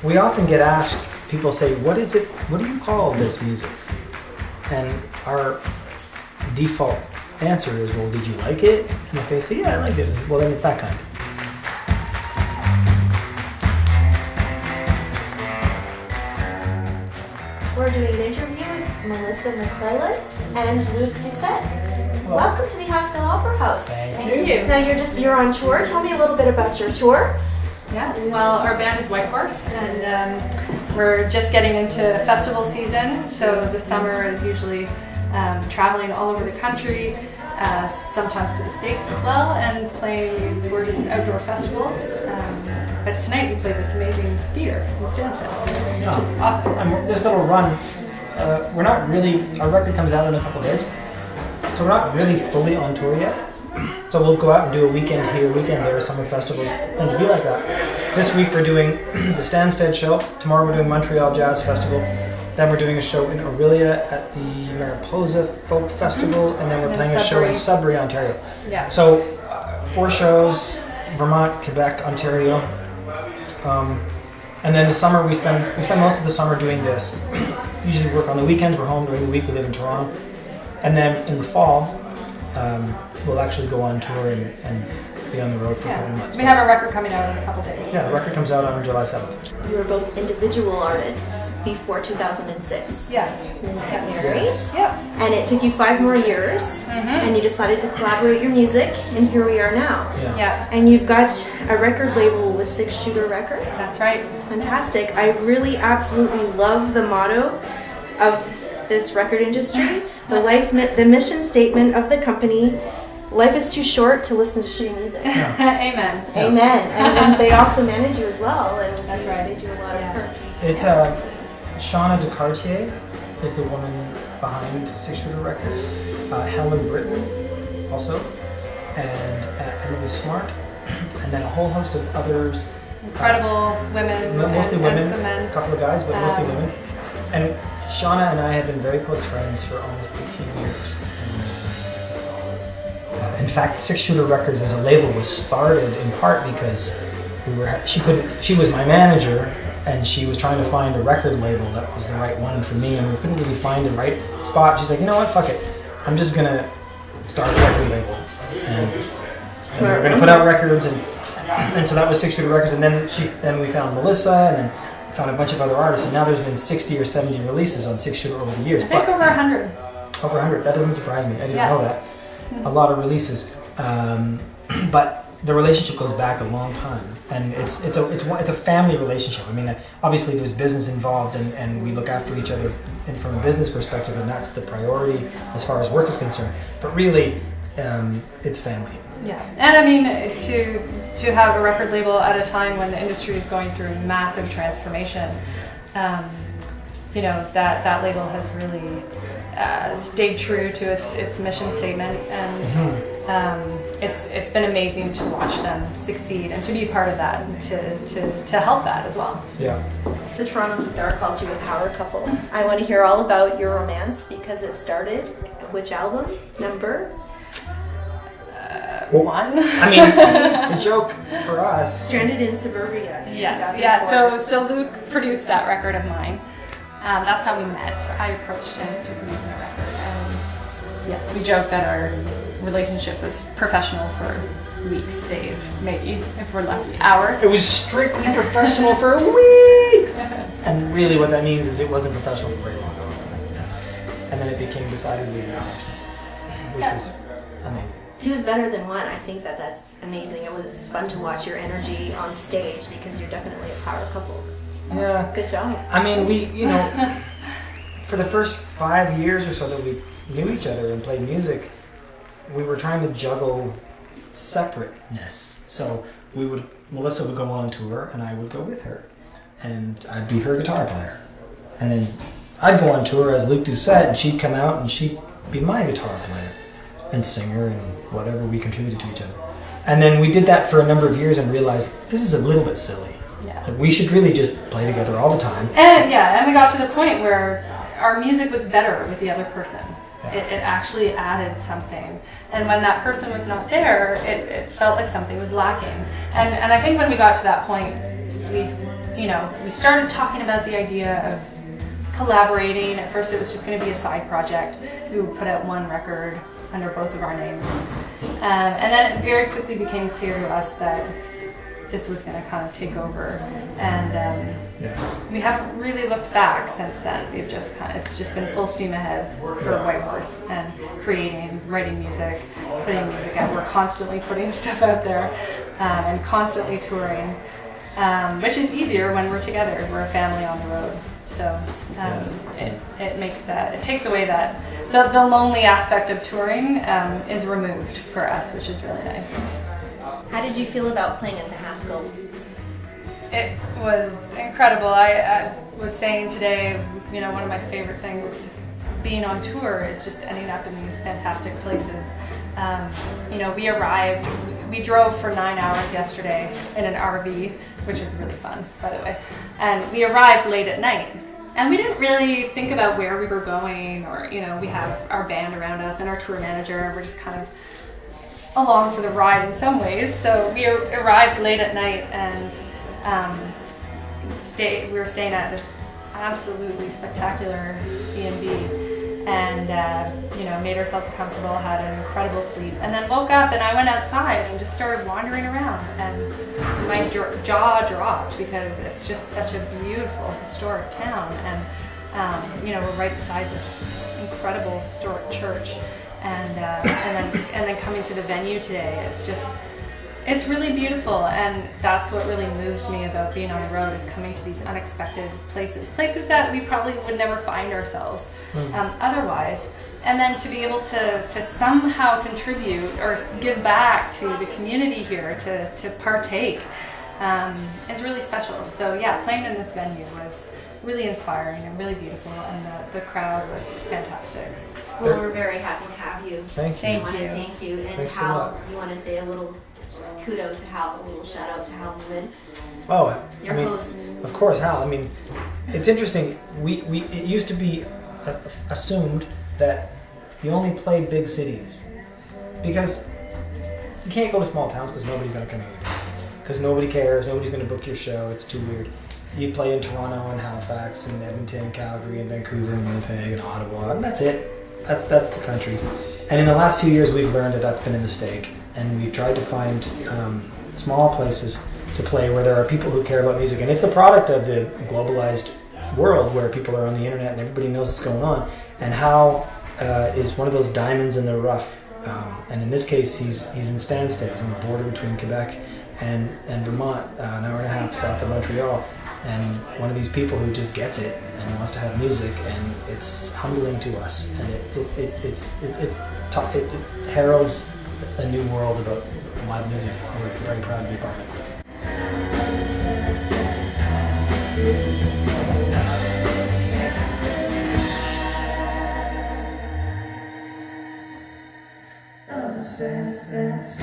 we often get asked, people say, what do you call this music? And our default answer is, well, did you like it? And if they say, yeah, I liked it, well, then it's that kind. We're doing an interview with Melissa McClelland and Luke Doucet. Hello. Welcome to the Haskell Opera House. Thank you. Now you're on tour. Tell me a little bit about your tour. Yeah, well, our band is Whitehorse, and we're just getting into festival season, so the summer is usually traveling all over the country, sometimes to the States as well, and playing these gorgeous outdoor festivals. But tonight we played this amazing theater in Stansted, which is awesome. And this little run, we're not really, our record comes out in a couple of days, so we're not really fully on tour yet. So we'll go out and do a weekend here, weekend there, summer festivals, and to be like that. This week we're doing the Stansted show. Tomorrow we're doing Montreal Jazz Festival. Then we're doing a show in Orillia at the Mariposa Folk Festival, and then we're playing a show in Sudbury, Ontario. Yeah. So 4 shows: Vermont, Quebec, Ontario. And then the summer we spend most of the summer doing this. Usually work on the weekends. We're home during the week. We live in Toronto, and then in the fall. We'll actually go on tour and be on the road for a couple months. We have a record coming out in a couple days. Yeah, the record comes out on July 7th. You were both individual artists before 2006. Yeah. And then you got married. Yes. Yep. And it took you 5 more years, and you decided to collaborate your music, and here we are now. Yeah. And you've got a record label with 6 Shooter Records. That's right. It's fantastic. I really absolutely love the motto of this record industry, the mission statement of the company. Life is too short to listen to shitty music. Yeah. Amen. Amen. And then they also manage you as well, and That's right. they do a lot of perks. It's Shauna DeCartier is the woman behind 6 Shooter Records. Helen Britton also, and Emily Smart, and then a whole host of others. Incredible women, Mostly and women, some men. a couple of guys, but mostly women. And Shauna and I have been very close friends for almost 18 years. In fact, 6 Shooter Records as a label was started in part because she was my manager, and she was trying to find a record label that was the right one for me, and we couldn't really find the right spot. She's like, you know what, fuck it, I'm just gonna start a record label, and we're gonna put out records, and so that was 6 Shooter Records, and then we found Melissa, and then found a bunch of other artists, and now there's been 60 or 70 releases on 6 Shooter over the years. I think over 100. Over 100. That doesn't surprise me. I didn't know that. A lot of releases, but the relationship goes back a long time, and it's a family relationship. I mean, obviously there's business involved, and we look after each other from a business perspective, and that's the priority as far as work is concerned. But really, it's family. Yeah, and I mean to have a record label at a time when the industry is going through massive transformation, that label has really stayed true to its mission statement, and it's been amazing to watch them succeed and to be part of that and to help that as well. Yeah. The Toronto Star called you a power couple. I want to hear all about your romance because it started. Which album? Number? One. I mean, the joke for us. Stranded in Suburbia. Yes. Yeah. So Luke produced that record of mine. That's how we met. I approached him to produce my record, and yes, we joke that our relationship was professional for weeks, days, maybe if we're lucky, hours. It was strictly professional for weeks, and really what that means is it wasn't professional for very long. And then it became decidedly professional, which was amazing. 2 is better than 1. I think that's amazing. It was fun to watch your energy on stage because you're definitely a power couple. Yeah. Good job. I mean, for the first 5 years or so that we knew each other and played music, we were trying to juggle separateness. So Melissa would go on tour and I would go with her, and I'd be her guitar player. And then I'd go on tour as Luke Doucet, and she'd come out and she'd be my guitar player and singer and whatever we contributed to each other. And then we did that for a number of years and realized this is a little bit silly. Yeah. We should really just play together all the time. And we got to the point where our music was better with the other person. Yeah. It actually added something. And when that person was not there, it felt like something was lacking. And I think when we got to that point, we started talking about the idea of collaborating. At first it was just going to be a side project. We would put out one record under both of our names. And then it very quickly became clear to us that this was going to kind of take over. And we haven't really looked back since then. It's just been full steam ahead for Whitehorse and creating, writing music, putting music out. We're constantly putting stuff out there and constantly touring, which is easier when we're together. We're a family on the road. So it takes away that the lonely aspect of touring is removed for us, which is really nice. How did you feel about playing at the Haskell? It was incredible. I was saying today, one of my favorite things being on tour is just ending up in these fantastic places. We drove for 9 hours yesterday in an RV, which was really fun, by the way. And we arrived late at night. And we didn't really think about where we were going, or, we have our band around us and our tour manager. We're just kind of along for the ride in some ways. So we arrived late at night and we were staying at this absolutely spectacular B&B, and made ourselves comfortable, had an incredible sleep, and then woke up and I went outside and just started wandering around, and my jaw dropped because it's just such a beautiful historic town, and we're right beside this incredible historic church, and then coming to the venue today, it's really beautiful, and that's what really moves me about being on the road, is coming to these unexpected places that we probably would never find ourselves otherwise, and then to be able to somehow contribute or give back to the community here, to partake, is really special. So yeah, playing in this venue was really inspiring and really beautiful, and the crowd was fantastic. Well, we're very happy to have you. Thank you. Thank you. And Thanks Hal, a lot. you want to say a little kudo to Hal, a little shout out to Hal Newman, Oh, your host. Of course, Hal. It's interesting. It used to be assumed that you only played big cities, because you can't go to small towns because nobody's going to come here. Because nobody cares. Nobody's going to book your show. It's too weird. You play in Toronto and Halifax and Edmonton and Calgary and Vancouver and Winnipeg and Ottawa, and that's it. That's the country. And in the last few years, we've learned that that's been a mistake, and we've tried to find small places to play where there are people who care about music. And it's the product of the globalized world where people are on the internet and everybody knows what's going on. And Hal is one of those diamonds in the rough. And in this case, he's in Stansted. He's on the border between Quebec and Vermont, an hour and a half south of Montreal. And one of these people who just gets it and wants to have music, and it's humbling to us, and it heralds a new world about live music. We're very proud to be part of it. Of a sense